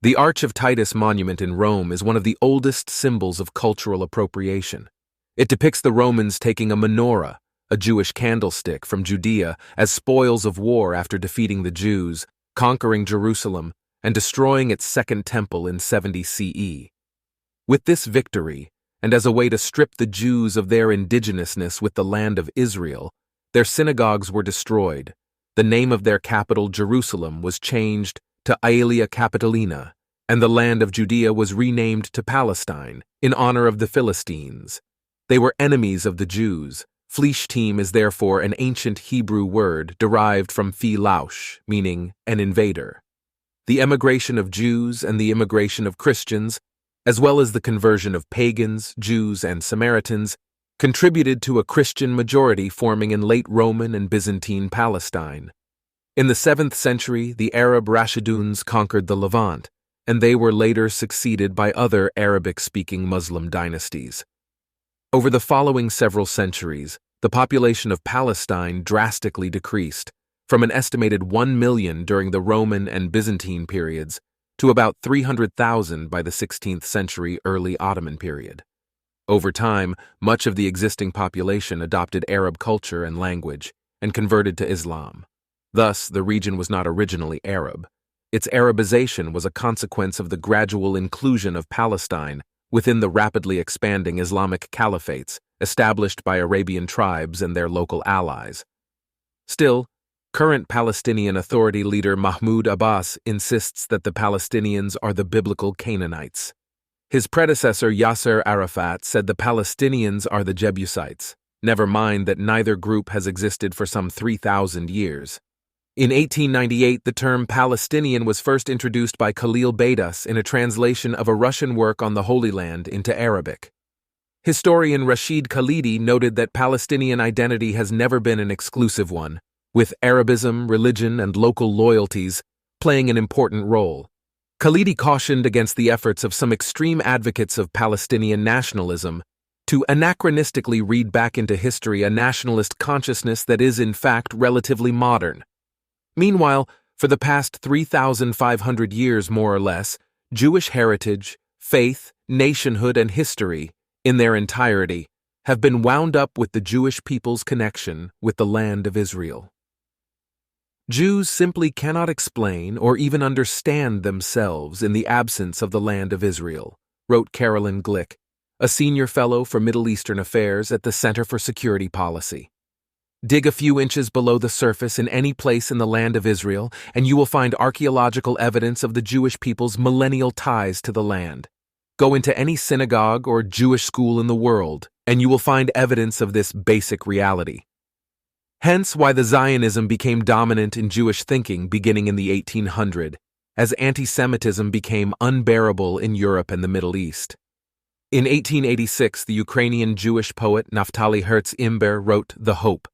The Arch of Titus monument in Rome is one of the oldest symbols of cultural appropriation. It depicts the Romans taking a menorah, a Jewish candlestick, from Judea as spoils of war after defeating the Jews, conquering Jerusalem, and destroying its second temple in 70 CE. With this victory, and as a way to strip the Jews of their indigenousness with the land of Israel, their synagogues were destroyed. The name of their capital, Jerusalem, was changed to Aelia Capitolina, and the land of Judea was renamed to Palestine in honor of the Philistines. They were enemies of the Jews. Philistine is therefore an ancient Hebrew word derived from philaush, meaning an invader. The emigration of Jews and the immigration of Christians, as well as the conversion of pagans, Jews, and Samaritans, contributed to a Christian majority forming in late Roman and Byzantine Palestine. In the 7th century, the Arab Rashiduns conquered the Levant, and they were later succeeded by other Arabic-speaking Muslim dynasties. Over the following several centuries, the population of Palestine drastically decreased, from an estimated 1 million during the Roman and Byzantine periods to about 300,000 by the 16th century early Ottoman period. Over time, much of the existing population adopted Arab culture and language and converted to Islam. Thus, the region was not originally Arab. Its Arabization was a consequence of the gradual inclusion of Palestine within the rapidly expanding Islamic caliphates established by Arabian tribes and their local allies. Still, current Palestinian Authority leader Mahmoud Abbas insists that the Palestinians are the biblical Canaanites. His predecessor Yasser Arafat said the Palestinians are the Jebusites, never mind that neither group has existed for some 3,000 years. In 1898, the term Palestinian was first introduced by Khalil Beidas in a translation of a Russian work on the Holy Land into Arabic. Historian Rashid Khalidi noted that Palestinian identity has never been an exclusive one, with Arabism, religion, and local loyalties playing an important role. Khalidi cautioned against the efforts of some extreme advocates of Palestinian nationalism to anachronistically read back into history a nationalist consciousness that is, in fact, relatively modern. Meanwhile, for the past 3,500 years more or less, Jewish heritage, faith, nationhood, and history, in their entirety, have been wound up with the Jewish people's connection with the land of Israel. Jews simply cannot explain or even understand themselves in the absence of the land of Israel, wrote Carolyn Glick, a senior fellow for Middle Eastern Affairs at the Center for Security Policy. Dig a few inches below the surface in any place in the land of Israel, and you will find archaeological evidence of the Jewish people's millennial ties to the land. Go into any synagogue or Jewish school in the world, and you will find evidence of this basic reality. Hence why the Zionism became dominant in Jewish thinking beginning in the 1800s, as anti-Semitism became unbearable in Europe and the Middle East. In 1886, the Ukrainian Jewish poet Naftali Herz Imber wrote The Hope.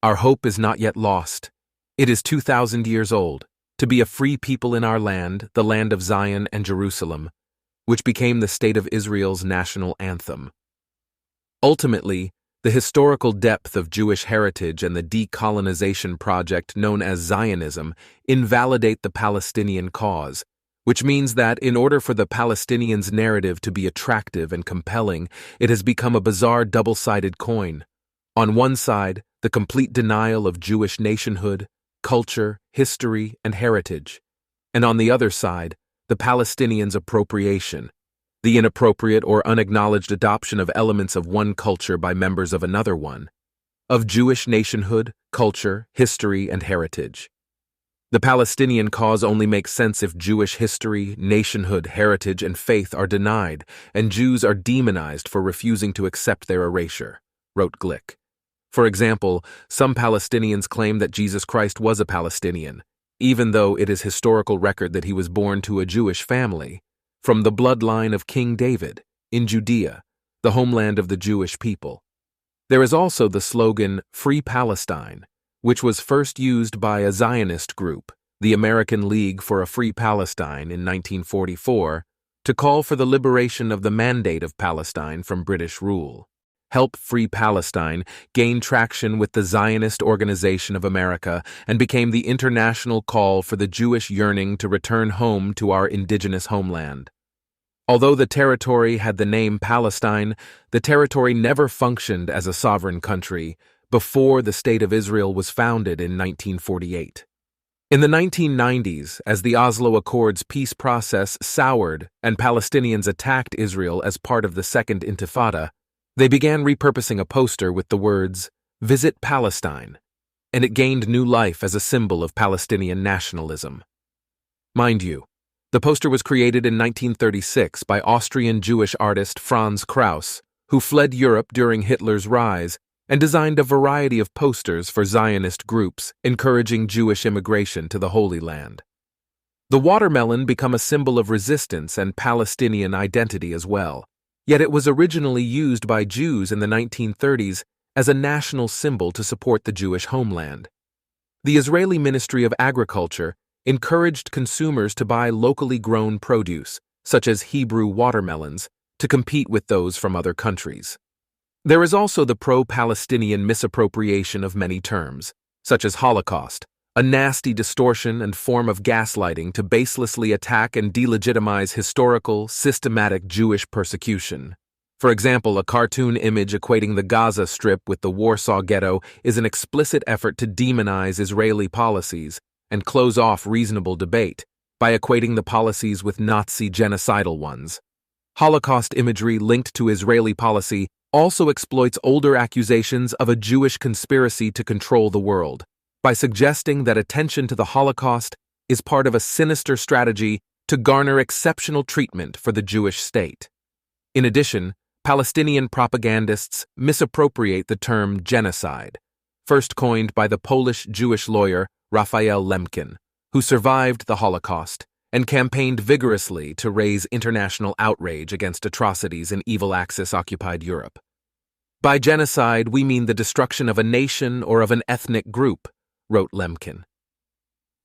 Our hope is not yet lost. It is 2,000 years old, to be a free people in our land, the land of Zion and Jerusalem, which became the State of Israel's national anthem. Ultimately, the historical depth of Jewish heritage and the decolonization project known as Zionism invalidate the Palestinian cause, which means that in order for the Palestinians' narrative to be attractive and compelling, it has become a bizarre double-sided coin. On one side, the complete denial of Jewish nationhood, culture, history, and heritage, and on the other side, the Palestinians' appropriation, the inappropriate or unacknowledged adoption of elements of one culture by members of another one, of Jewish nationhood, culture, history, and heritage. The Palestinian cause only makes sense if Jewish history, nationhood, heritage, and faith are denied, and Jews are demonized for refusing to accept their erasure, wrote Glick. For example, some Palestinians claim that Jesus Christ was a Palestinian, even though it is historical record that he was born to a Jewish family, from the bloodline of King David, in Judea, the homeland of the Jewish people. There is also the slogan, Free Palestine, which was first used by a Zionist group, the American League for a Free Palestine in 1944, to call for the liberation of the Mandate of Palestine from British rule. Help Free Palestine, gained traction with the Zionist Organization of America and became the international call for the Jewish yearning to return home to our indigenous homeland. Although the territory had the name Palestine, the territory never functioned as a sovereign country before the State of Israel was founded in 1948. In the 1990s, as the Oslo Accords peace process soured and Palestinians attacked Israel as part of the Second Intifada, they began repurposing a poster with the words, "Visit Palestine," and it gained new life as a symbol of Palestinian nationalism. Mind you, the poster was created in 1936 by Austrian Jewish artist Franz Krauss, who fled Europe during Hitler's rise and designed a variety of posters for Zionist groups encouraging Jewish immigration to the Holy Land. The watermelon became a symbol of resistance and Palestinian identity as well, yet it was originally used by Jews in the 1930s as a national symbol to support the Jewish homeland. The Israeli Ministry of Agriculture encouraged consumers to buy locally grown produce, such as Hebrew watermelons, to compete with those from other countries. There is also the pro-Palestinian misappropriation of many terms, such as Holocaust, a nasty distortion and form of gaslighting to baselessly attack and delegitimize historical, systematic Jewish persecution. For example, a cartoon image equating the Gaza Strip with the Warsaw Ghetto is an explicit effort to demonize Israeli policies and close off reasonable debate by equating the policies with Nazi genocidal ones. Holocaust imagery linked to Israeli policy also exploits older accusations of a Jewish conspiracy to control the world, by suggesting that attention to the Holocaust is part of a sinister strategy to garner exceptional treatment for the Jewish state. In addition, Palestinian propagandists misappropriate the term genocide, first coined by the Polish Jewish lawyer Raphael Lemkin, who survived the Holocaust and campaigned vigorously to raise international outrage against atrocities in evil Axis-occupied Europe. By genocide, we mean the destruction of a nation or of an ethnic group, wrote Lemkin.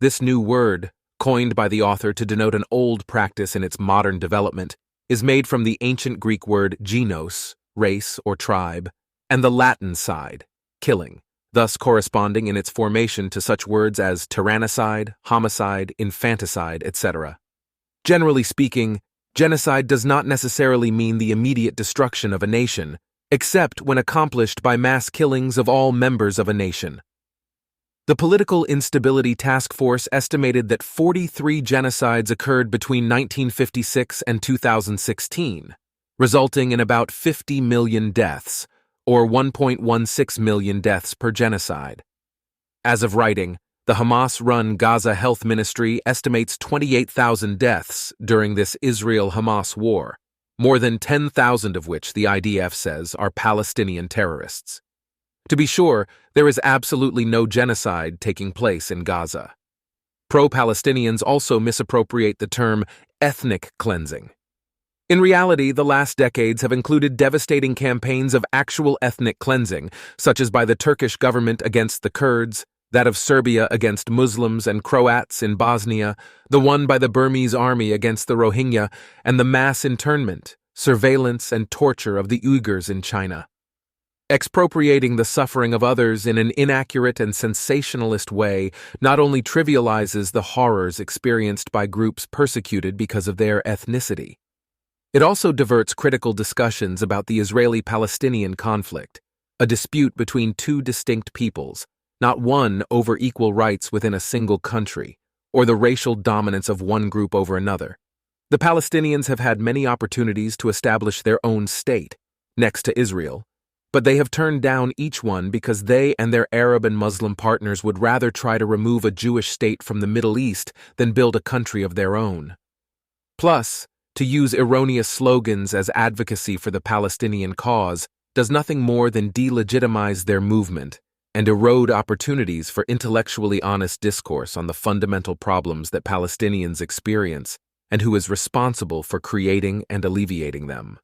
This new word, coined by the author to denote an old practice in its modern development, is made from the ancient Greek word genos, race or tribe, and the Latin side, killing, thus corresponding in its formation to such words as tyrannicide, homicide, infanticide, etc. Generally speaking, genocide does not necessarily mean the immediate destruction of a nation, except when accomplished by mass killings of all members of a nation. The Political Instability Task Force estimated that 43 genocides occurred between 1956 and 2016, resulting in about 50 million deaths, or 1.16 million deaths per genocide. As of writing, the Hamas-run Gaza Health Ministry estimates 28,000 deaths during this Israel-Hamas war, more than 10,000 of which the IDF says are Palestinian terrorists. To be sure, there is absolutely no genocide taking place in Gaza. Pro-Palestinians also misappropriate the term ethnic cleansing. In reality, the last decades have included devastating campaigns of actual ethnic cleansing, such as by the Turkish government against the Kurds, that of Serbia against Muslims and Croats in Bosnia, the one by the Burmese army against the Rohingya, and the mass internment, surveillance, and torture of the Uyghurs in China. Expropriating the suffering of others in an inaccurate and sensationalist way not only trivializes the horrors experienced by groups persecuted because of their ethnicity. It also diverts critical discussions about the Israeli-Palestinian conflict, a dispute between two distinct peoples, not one over equal rights within a single country, or the racial dominance of one group over another. The Palestinians have had many opportunities to establish their own state, next to Israel, but they have turned down each one because they and their Arab and Muslim partners would rather try to remove a Jewish state from the Middle East than build a country of their own. Plus, to use erroneous slogans as advocacy for the Palestinian cause does nothing more than delegitimize their movement and erode opportunities for intellectually honest discourse on the fundamental problems that Palestinians experience and who is responsible for creating and alleviating them.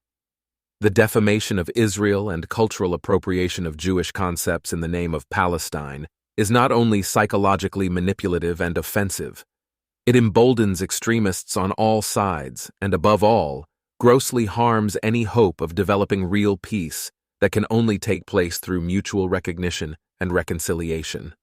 The defamation of Israel and cultural appropriation of Jewish concepts in the name of Palestine is not only psychologically manipulative and offensive, it emboldens extremists on all sides and, above all, grossly harms any hope of developing real peace that can only take place through mutual recognition and reconciliation.